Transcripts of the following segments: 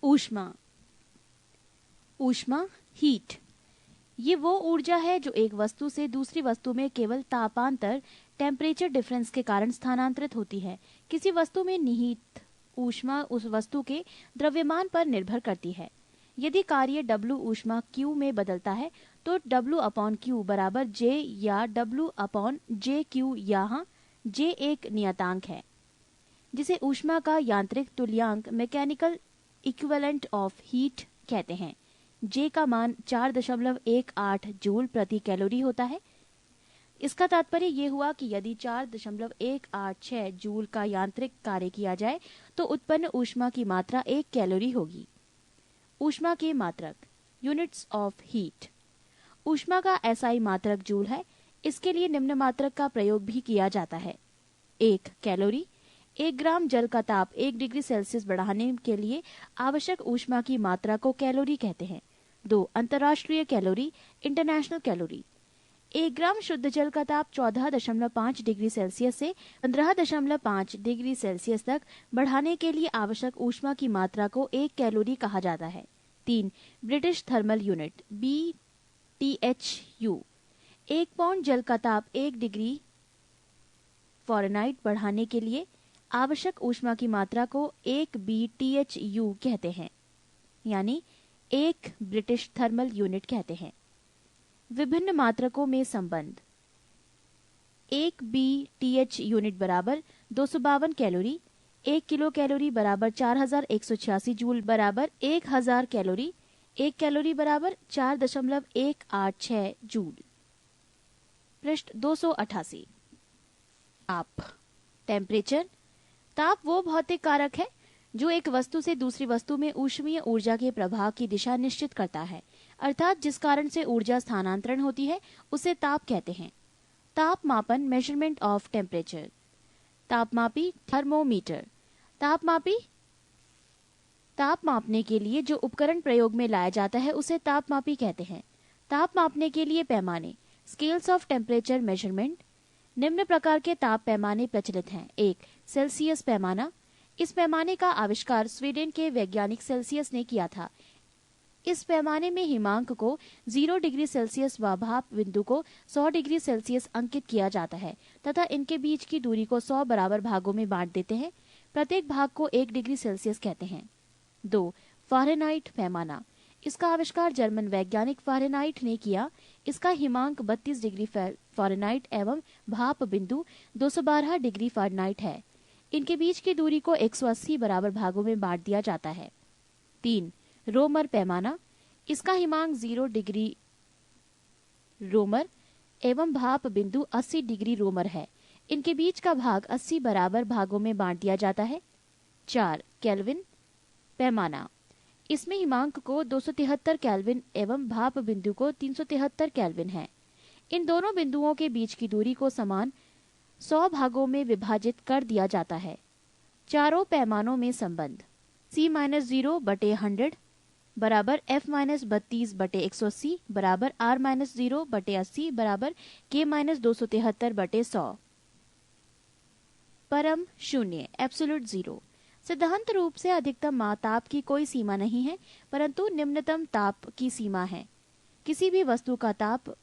ऊष्मा। ऊष्मा हीट ये वो ऊर्जा है जो एक वस्तु से दूसरी वस्तु में केवल तापांतर टेम्परेचर डिफरेंस के कारण स्थानांतरित होती है। किसी वस्तु में निहित ऊष्मा उस वस्तु के द्रव्यमान पर निर्भर करती है। यदि कार्य W ऊष्मा Q में बदलता है तो W/Q बराबर J या W/JQ, यहाँ J एक नियतांक है जिसे ऊष्मा का यांत्रिक तुल्यांक मैकेनिकल इक्विवेलेंट ऑफ हीट कहते हैं। J का मान 4.18 जूल प्रति कैलोरी होता है। इसका तात्पर्य ये हुआ कि यदि 4.186 जूल का यांत्रिक कार्य किया जाए तो उत्पन्न ऊष्मा की मात्रा 1 कैलोरी होगी। ऊष्मा के मात्रक यूनिट्स ऑफ हीट। ऊष्मा का SI मात्रक जूल है। इसके लिए निम्न मात्रक का प्रयोग भी किया जाता है। 1 कैलोरी। 1 ग्राम जल का ताप 1 डिग्री सेल्सियस बढ़ाने के लिए आवश्यक ऊष्मा की मात्रा को कैलोरी कहते हैं। 2 अंतर्राष्ट्रीय कैलोरी इंटरनेशनल कैलोरी। 1 ग्राम शुद्ध जल का ताप 14.5 डिग्री सेल्सियस से 15.5 डिग्री सेल्सियस तक बढ़ाने के लिए आवश्यक ऊष्मा की मात्रा को 1 कैलोरी कहा जाता है। 3 British thermal unit BTHU। 1 pound जल का ताप 1 डिग्री फ़ारेनहाइट बढ़ाने के लिए आवश्यक ऊष्मा की मात्रा को 1 BTHU कहते हैं, यानी 1 ब्रिटिश थर्मल यूनिट कहते हैं। विभिन्न मात्रकों में संबंध। 1 BTH यूनिट बराबर 252 कैलोरी। 1 किलो कैलोरी बराबर 4186 जूल बराबर 1000 कैलोरी। 1 कैलोरी बराबर 4.186 जूल। पृष्ठ 288। ताप टेम्परेचर। ताप वो भौतिक कारक है जो एक वस्तु से दूसरी वस्तु में ऊष्मीय ऊर्जा के प्रवाह की दिशा निश्चित करता है, अर्थात जिस कारण से ऊर्जा स्थानांतरण होती है उसे ताप कहते हैं। तापमापन मेजरमेंट ऑफ टेम्परेचर। तापमापी थर्मोमीटर। तापमापी ताप मापने के लिए जो उपकरण प्रयोग में लाया जाता है उसे तापमापी कहते हैं। ताप मापने के लिए पैमाने स्केल्स ऑफ टेम्परेचर मेजरमेंट। निम्न प्रकार के ताप पैमाने प्रचलित हैं। 1 सेल्सियस पैमाना। इस पैमाने का आविष्कार स्वीडन के वैज्ञानिक सेल्सियस ने किया था। इस पैमाने में हिमांक को 0 डिग्री सेल्सियस व भाप बिंदु को 100 डिग्री सेल्सियस अंकित किया जाता है तथा इनके बीच की दूरी को 100 बराबर भागों में बांट देते हैं। प्रत्येक भाग को 1 डिग्री सेल्सियस कहते हैं। 2 फ़ारेनहाइट पैमाना। इसका आविष्कार जर्मन वैज्ञानिक फ़ारेनहाइट ने किया। इसका हिमांक 32 डिग्री फ़ारेनहाइट एवं भाप बिंदु 212 डिग्री फ़ारेनहाइट है। इनके बीच की दूरी को 180 बराबर भागों में बांट दिया जाता है। 3 रोमर पैमाना। इसका हिमांक 0 डिग्री रोमर एवं भाप बिंदु 80 डिग्री रोमर है। इनके बीच का भाग 80 बराबर भागों में बांट दिया जाता है। 4 केल्विन पैमाना। इसमें हिमांक को 273 केल्विन एवं भाप बिंदु को 373 केल्विन है। इन दोनों बिंदुओं के बीच की दूरी को समान 100 भागों में विभाजित कर दिया जाता है। चारों पैमानों में संबंध। C-0/100 बराबर F-32/180 बराबर R-0/80 बराबर K-273/100। परम शून्य एब्सोल्यूट जीरो। सिद्धांत रूप से अधिकतम ताप की कोई सीमा नहीं है, परंतु निम्नतम ताप की सीमा है। किसी भी वस्तु का ताप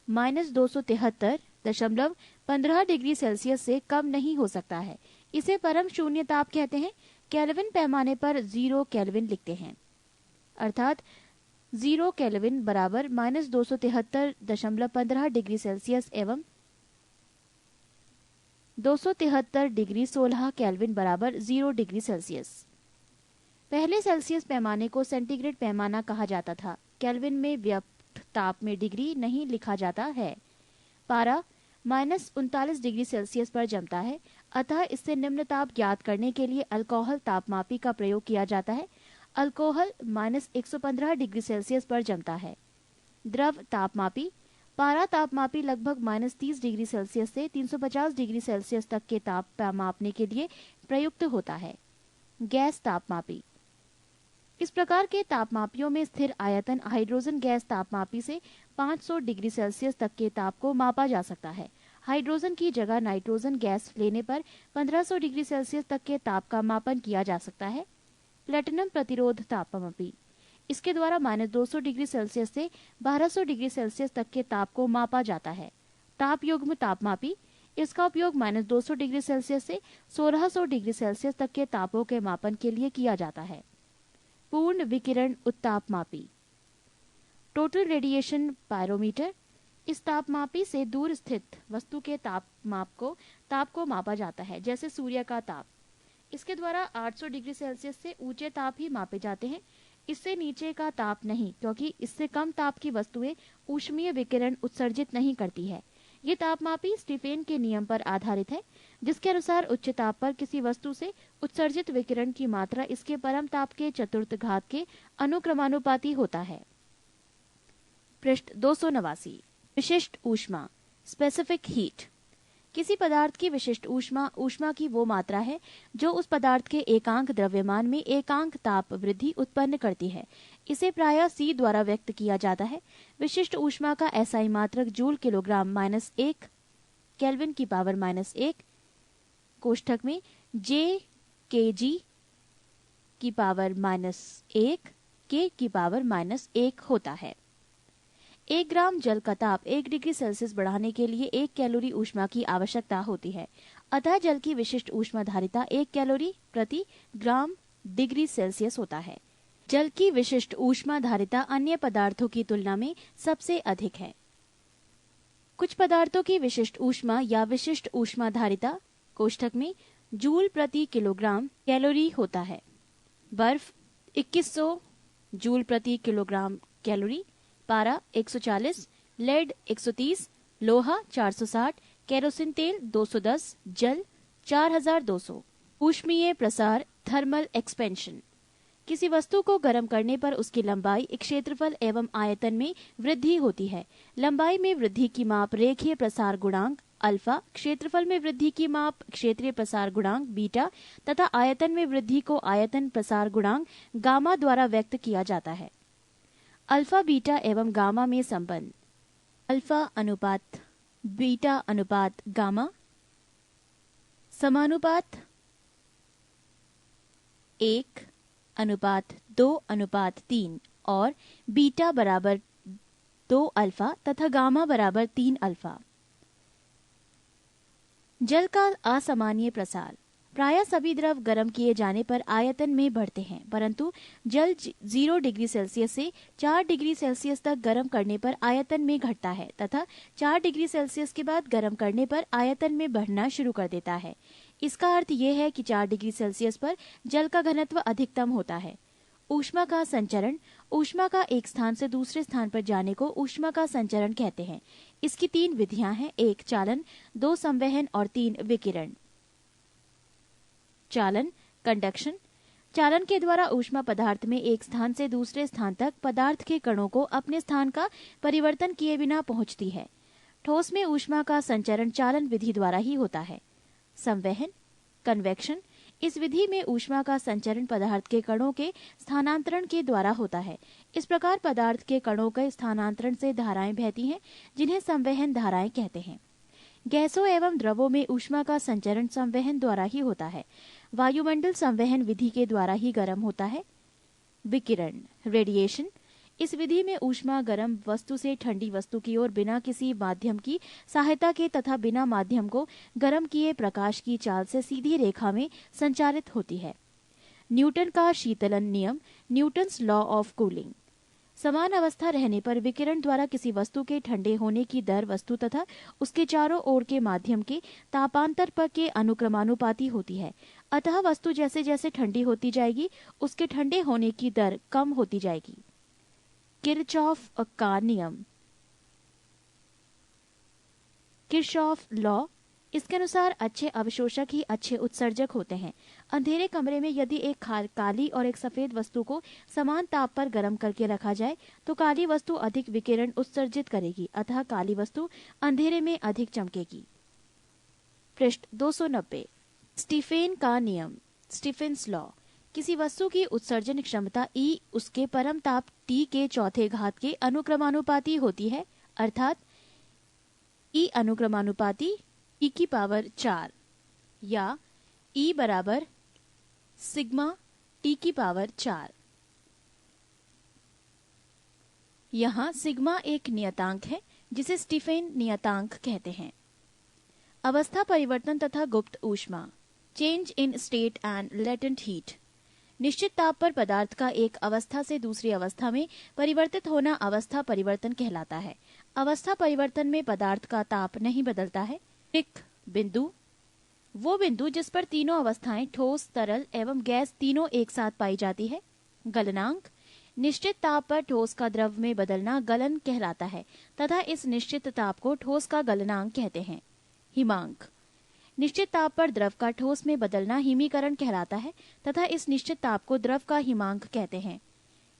-273.15 डिग्री सेल्सियस से कम नहीं हो सकता है। इसे परम शून्य ताप कहते हैं। केल्विन पैमाने पर 0 केल्विन लिखते हैं, अर्थात 0 केल्विन बराबर -273.15 डिग्री सेल्सियस एवं 273 डिग्री 16 केल्विन बराबर 0 डिग्री सेल्सियस। पहले सेल्सियस पैमाने को सेंटीग्रेड पैमाना कहा जाता था। केल्विन में व्यक्त ताप में डिग्री नहीं लिखा जाता है। पारा -39 डिग्री सेल्सियस पर जमता है, अतः इससे निम्न ताप ज्ञात करने के लिए अल्कोहल तापमापी का प्रयोग किया जाता है। अल्कोहल -115 डिग्री सेल्सियस पर जमता है। द्रव तापमापी पारा तापमापी लगभग -30 डिग्री सेल्सियस से 350 डिग्री सेल्सियस तक के ताप मापने के लिए प्रयुक्त होता है। गैस तापमापी इस प्रकार के तापमापियों में स्थिर आयतन हाइड्रोजन गैस तापमापी से 500 डिग्री सेल्सियस तक के ताप को मापा जा सकता है। हाइड्रोजन की जगह नाइट्रोजन गैस लेने पर 1500 डिग्री सेल्सियस तक के ताप का मापन किया जा सकता है। प्लेटिनम प्रतिरोध तापमापी। इसके द्वारा -200 डिग्री सेल्सियस से 1200 डिग्री सेल्सियस तक के ताप को मापा जाता है। ताप युग्म तापमापी, इसका उपयोग -200 डिग्री सेल्सियस से 1600 डिग्री सेल्सियस तक के तापों के मापन के लिए किया जाता है। पूर्ण विकिरण उत्तापमापी, टोटल रेडिएशन पायरोमीटर, इस तापमापी से दूर स्थित वस्तु के ताप को मापा जाता है, जैसे सूर्य का ताप। इसके द्वारा 800 डिग्री सेल्सियस से ऊंचे ताप ही मापे जाते हैं, इससे नीचे का ताप नहीं, क्योंकि इससे कम ताप की वस्तुएं ऊष्मीय विकिरण उत्सर्जित नहीं करती है। ये तापमापी स्टीफेन के नियम पर आधारित है, जिसके अनुसार उच्च ताप पर किसी वस्तु से उत्सर्जित विकिरण की मात्रा इसके परम ताप के चतुर्थ घात के अनुक्रमानुपाती होता है। पृष्ठ 289। विशिष्ट ऊष्मा, स्पेसिफिक हीट। किसी पदार्थ की विशिष्ट ऊष्मा ऊष्मा की वो मात्रा है जो उस पदार्थ के एकांक द्रव्यमान में एकांक ताप वृद्धि उत्पन्न करती है। इसे प्रायः C द्वारा व्यक्त किया जाता है। विशिष्ट ऊष्मा का SI मात्रक जूल किलोग्राम -1 केल्विन की पावर -1 कोष्ठक में J kg की पावर -1 K की पावर -1 होता है। 1 ग्राम जल का ताप 1 डिग्री सेल्सियस बढ़ाने के लिए 1 कैलोरी ऊष्मा की आवश्यकता होती है। अतः जल की विशिष्ट ऊष्मा धारिता 1 कैलोरी प्रति ग्राम डिग्री सेल्सियस होता है। जल की विशिष्ट ऊष्मा धारिता अन्य पदार्थों की तुलना में सबसे अधिक है। कुछ पदार्थों की विशिष्ट ऊष्मा या विशिष्ट ऊष्मा धारिता कोष्ठक में जूल प्रति किलोग्राम कैलोरी होता है। बर्फ 2100 जूल प्रति किलोग्राम कैलोरी, पारा 140, लेड 130, लोहा 460, केरोसिन तेल 210, जल 4200। ऊष्मीय प्रसार, थर्मल एक्सपेंशन। किसी वस्तु को गर्म करने पर उसकी लंबाई, क्षेत्रफल एवं आयतन में वृद्धि होती है। लंबाई में वृद्धि की माप रेखीय प्रसार गुणांक अल्फा, क्षेत्रफल में वृद्धि की माप क्षेत्रीय प्रसार गुणांक बीटा तथा आयतन में वृद्धि को आयतन प्रसार गुणांक गामा द्वारा व्यक्त किया जाता है। अल्फा, बीटा एवं गामा में संबंध। अल्फा अनुपात बीटा अनुपात गामा समानुपात 1:2:3 और बीटा बराबर 2 अल्फा तथा गामा बराबर 3 अल्फा। जल का असामान्य प्रसार। प्रायः सभी द्रव गर्म किए जाने पर आयतन में बढ़ते हैं, परंतु जल 0 डिग्री सेल्सियस से 4 डिग्री सेल्सियस तक गर्म करने पर आयतन में घटता है तथा 4 डिग्री सेल्सियस के बाद गर्म करने पर आयतन में बढ़ना शुरू कर देता है। इसका अर्थ यह है कि 4 डिग्री सेल्सियस पर जल का घनत्व अधिकतम होता है। ऊष्मा का संचरण। ऊष्मा का एक स्थान से दूसरे स्थान पर जाने को ऊष्मा का संचरण कहते हैं। इसकी 3 विधियां हैं, 1 चालन, 2 संवहन और 3 विकिरण। चालन, कंडक्शन। चालन के द्वारा ऊष्मा पदार्थ में एक स्थान से दूसरे स्थान तक पदार्थ के कणों को अपने स्थान का परिवर्तन किए बिना पहुंचती है। ठोस में ऊष्मा का संचरण चालन विधि द्वारा ही होता है। संवहन, कन्वेक्शन। इस विधि में ऊष्मा का संचरण पदार्थ के कणों के स्थानांतरण के द्वारा होता है। इस प्रकार पदार्थ के कणों के स्थानांतरण से धाराएं बहती हैं, जिन्हें संवहन धाराएं कहते हैं। गैसों एवं द्रवों में ऊष्मा का संचरण संवहन द्वारा ही होता है। वायुमंडल संवहन विधि के द्वारा ही गर्म होता है। विकिरण, रेडिएशन। इस विधि में ऊष्मा गर्म वस्तु से ठंडी वस्तु की ओर बिना किसी माध्यम की सहायता के तथा बिना माध्यम को गर्म किए प्रकाश की चाल से सीधी रेखा में संचारित होती है। न्यूटन का शीतलन नियम, न्यूटन्स लॉ ऑफ कूलिंग। समान अवस्था रहने पर विकिरण द्वारा किसी वस्तु के ठंडे होने की दर वस्तु तथा उसके चारों ओर के माध्यम के तापांतर पर के अनुक्रमानुपाती होती है। अतः वस्तु जैसे जैसे ठंडी होती जाएगी उसके ठंडे होने की दर कम होती जाएगी। किरचॉफ का नियम, किरचॉफ लॉ। इसके अनुसार अच्छे अवशोषक ही अच्छे उत्सर्जक होते हैं। अंधेरे कमरे में यदि एक काली और एक सफेद वस्तु को समान ताप पर गर्म करके रखा जाए तो काली वस्तु अधिक विकिरण उत्सर्जित करेगी, अतः काली वस्तु अंधेरे में अधिक चमकेगी। पृष्ठ 290। स्टीफेन का नियम, स्टीफेन्स लॉ। किसी वस्तु की उत्सर्जन क्षमता E उसके परम ताप T के चौथे घात के अनुक्रमानुपाती होती है, अर्थात E अनुक्रमानुपाती E की पावर 4 या E बराबर सिग्मा T⁴। यहाँ सिग्मा एक नियतांक है जिसे स्टीफेन नियतांक कहते हैं। अवस्था परिवर्तन तथा गुप्त ऊष्मा, change in state and latent heat. निश्चित ताप पर पदार्थ का एक अवस्था से दूसरी अवस्था में परिवर्तित होना अवस्था परिवर्तन कहलाता है। अवस्था परिवर्तन में पदार्थ का ताप नहीं बदलता है। एक बिंदु, वो बिंदु जिस पर तीनों अवस्थाएं ठोस, तरल एवं गैस तीनों एक साथ पाई जाती है। गलनांक, निश्चित ताप पर ठोस का द्रव में बदलना गलन कहलाता है तथा इस निश्चित ताप को ठोस का गलनांक कहते हैं। हिमांक, निश्चित ताप पर द्रव का ठोस में बदलना हिमीकरण कहलाता है तथा इस निश्चित ताप को द्रव का हिमांक कहते हैं।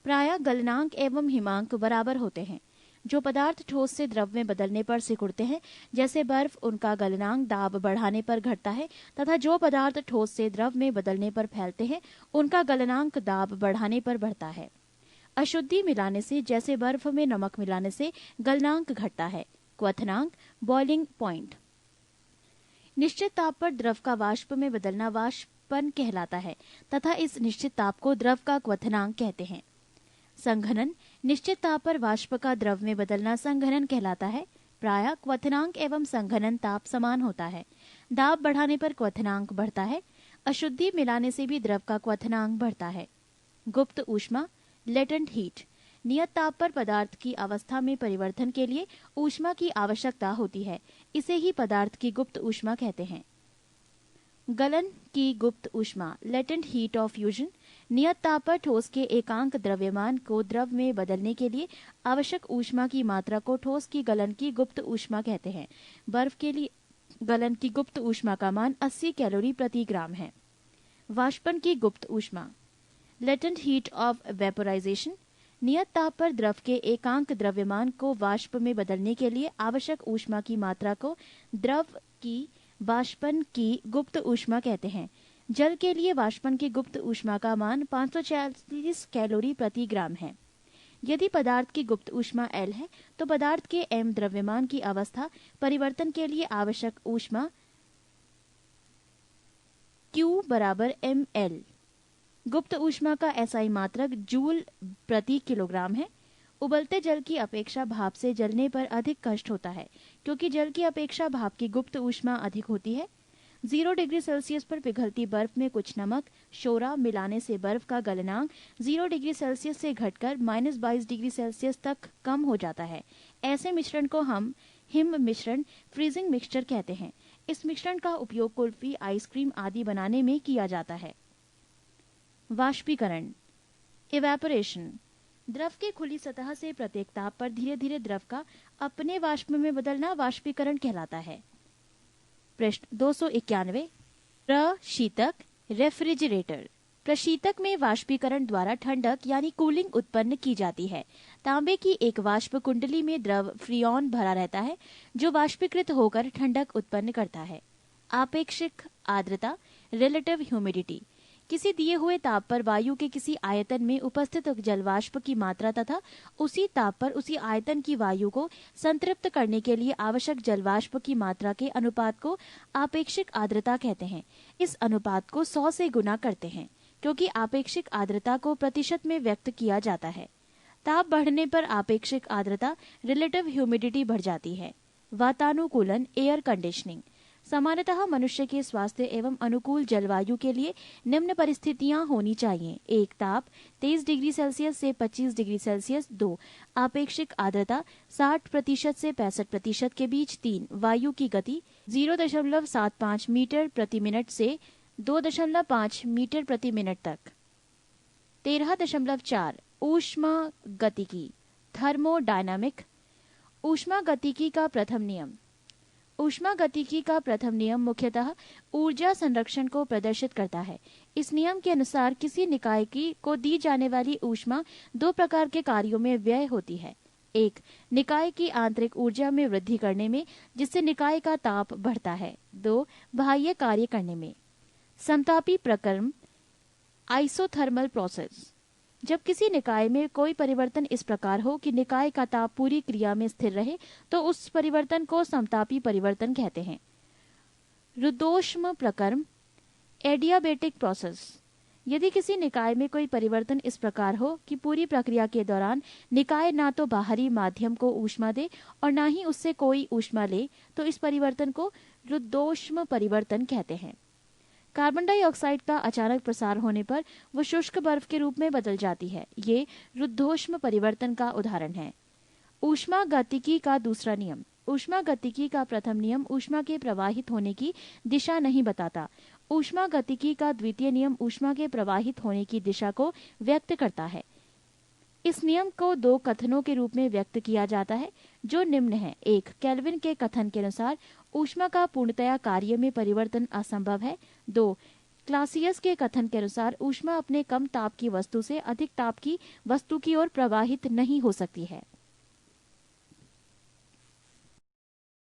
प्रायः गलनांक एवं हिमांक बराबर होते हैं। जो पदार्थ ठोस से द्रव में बदलने पर सिकुड़ते हैं, जैसे बर्फ, उनका गलनांक दाब बढ़ाने पर घटता है तथा जो पदार्थ ठोस से द्रव में बदलने पर फैलते हैं, उनका गलनांक दाब बढ़ाने पर बढ़ता है। अशुद्धि मिलाने से, जैसे बर्फ में नमक मिलाने से, गलनांक घटता है। क्वथनांक, बॉइलिंग पॉइंट। निश्चित ताप पर द्रव का वाष्प में बदलना वाष्पन कहलाता है तथा इस निश्चित ताप को द्रव का क्वथनांक कहते हैं। संघनन, निश्चित ताप पर वाष्प का द्रव में बदलना संघनन कहलाता है। प्रायः क्वथनांक एवं संघनन ताप समान होता है। दाब बढ़ाने पर क्वथनांक बढ़ता है। अशुद्धि मिलाने से भी द्रव का क्वथनांक बढ़ता है। गुप्त ऊष्मा, लेटेंट हीट। नियत ताप पर पदार्थ की अवस्था में परिवर्तन के लिए ऊष्मा की आवश्यकता होती है। इसे ही पदार्थ की गुप्त ऊष्मा कहते हैं। गलन की गुप्त ऊष्मा, लेटेंट हीट ऑफ फ्यूजन। नियत ताप पर ठोस के एकांक द्रव्यमान को द्रव में बदलने के लिए आवश्यक ऊष्मा की मात्रा को ठोस की गलन की गुप्त ऊष्मा कहते हैं। बर्फ के लिए गलन की गुप्त ऊष्मा का मान 80 कैलोरी प्रति ग्राम है। वाष्पन की गुप्त ऊष्मा, लेटेंट हीट ऑफ वेपोराइजेशन। नियत ताप पर द्रव के एकांक द्रव्यमान को वाष्प में बदलने के लिए आवश्यक ऊष्मा की मात्रा को द्रव की वाष्पन की गुप्त ऊष्मा कहते हैं। जल के लिए वाष्पन की गुप्त ऊष्मा का मान 540 कैलोरी प्रति ग्राम है। यदि पदार्थ की गुप्त ऊष्मा L है तो पदार्थ के M द्रव्यमान की अवस्था परिवर्तन के लिए आवश्यक ऊष्मा Q बराबर mL। गुप्त ऊष्मा का SI मात्रक जूल प्रति किलोग्राम है। उबलते जल की अपेक्षा भाप से जलने पर अधिक कष्ट होता है, क्योंकि जल की अपेक्षा भाप की गुप्त ऊष्मा अधिक होती है। 0 डिग्री सेल्सियस पर पिघलती बर्फ में कुछ नमक, शोरा मिलाने से बर्फ का गलनांक 0 डिग्री सेल्सियस से घटकर -22 डिग्री सेल्सियस तक कम हो जाता है। ऐसे मिश्रण को हम हिम मिश्रण, फ्रीजिंग मिक्सचर कहते हैं। इस मिश्रण का उपयोग कुल्फी, आइसक्रीम आदि बनाने में किया जाता है। वाष्पीकरण, इवेपोरेशन। द्रव के खुली सतह से प्रत्येक ताप पर धीरे धीरे द्रव का अपने वाष्प में बदलना वाष्पीकरण कहलाता है। पृष्ठ 291। प्रशीतक, रेफ्रिजरेटर। प्रशीतक में वाष्पीकरण द्वारा ठंडक यानी कूलिंग उत्पन्न की जाती है। तांबे की एक वाष्प कुंडली में द्रव फ्रियोन भरा रहता है जो वाष्पीकृत होकर ठंडक उत्पन्न करता है। आपेक्षिक आर्द्रता, रिलेटिव ह्यूमिडिटी। किसी दिए हुए ताप पर वायु के किसी आयतन में उपस्थित जलवाष्प की मात्रा तथा उसी ताप पर उसी आयतन की वायु को संतृप्त करने के लिए आवश्यक जलवाष्प की मात्रा के अनुपात को आपेक्षिक आर्द्रता कहते हैं। इस अनुपात को 100 से गुना करते हैं, क्योंकि आपेक्षिक आर्द्रता को प्रतिशत में व्यक्त किया जाता है। ताप बढ़ने पर आपेक्षिक आर्द्रता, रिलेटिव ह्यूमिडिटी बढ़ जाती है। वातानुकूलन, एयर कंडीशनिंग। सामान्यतः मनुष्य के स्वास्थ्य एवं अनुकूल जलवायु के लिए निम्न परिस्थितियां होनी चाहिए। 1 ताप 23 डिग्री सेल्सियस से 25 डिग्री सेल्सियस। 2 आपेक्षिक आर्द्रता 60% से 65% के बीच। 3 वायु की गति 0.75 मीटर प्रति मिनट से 2.5 मीटर प्रति मिनट तक। 13.4 ऊष्मा गतिकी, थर्मोडायनामिक। ऊष्मा गतिकी का प्रथम नियम। ऊष्मा गतिकी का प्रथम नियम मुख्यतः ऊर्जा संरक्षण को प्रदर्शित करता है। इस नियम के अनुसार किसी निकाय को दी जाने वाली ऊष्मा 2 प्रकार के कार्यों में व्यय होती है। 1 निकाय की आंतरिक ऊर्जा में वृद्धि करने में, जिससे निकाय का ताप बढ़ता है। 2 बाह्य कार्य करने में। समतापी प्रक्रम, आइसोथर्मल प्रोसेस। जब किसी निकाय में कोई परिवर्तन इस प्रकार हो कि निकाय का ताप पूरी क्रिया में स्थिर रहे, तो उस परिवर्तन को समतापी परिवर्तन कहते हैं। रुद्धोष्म प्रक्रम, एडियाबेटिक प्रोसेस। यदि किसी निकाय में कोई परिवर्तन इस प्रकार हो कि पूरी प्रक्रिया के दौरान निकाय ना तो बाहरी माध्यम को ऊष्मा दे और ना ही उससे कोई ऊष्मा ले, तो इस परिवर्तन को रुद्धोष्म परिवर्तन कहते हैं। कार्बन डाइऑक्साइड का अचानक प्रसार होने पर वो शुष्क बर्फ के रूप में बदल जाती है। ये रुद्धोष्म परिवर्तन का उदाहरण है। ऊष्मागतिकी का दूसरा नियम। ऊष्मागतिकी का प्रथम नियम ऊष्मा के प्रवाहित होने की दिशा नहीं बताता। ऊष्मागतिकी का द्वितीय नियम ऊष्मा के प्रवाहित होने की दिशा को व्यक्त करता है। इस नियम को दो कथनों के रूप में व्यक्त किया जाता है, जो निम्न है। एक, केल्विन के कथन के अनुसार ऊष्मा का पूर्णतया कार्य में परिवर्तन असंभव है। 2, क्लासियस के कथन के अनुसार ऊष्मा अपने कम ताप की वस्तु से अधिक ताप की वस्तु की ओर प्रवाहित नहीं हो सकती है।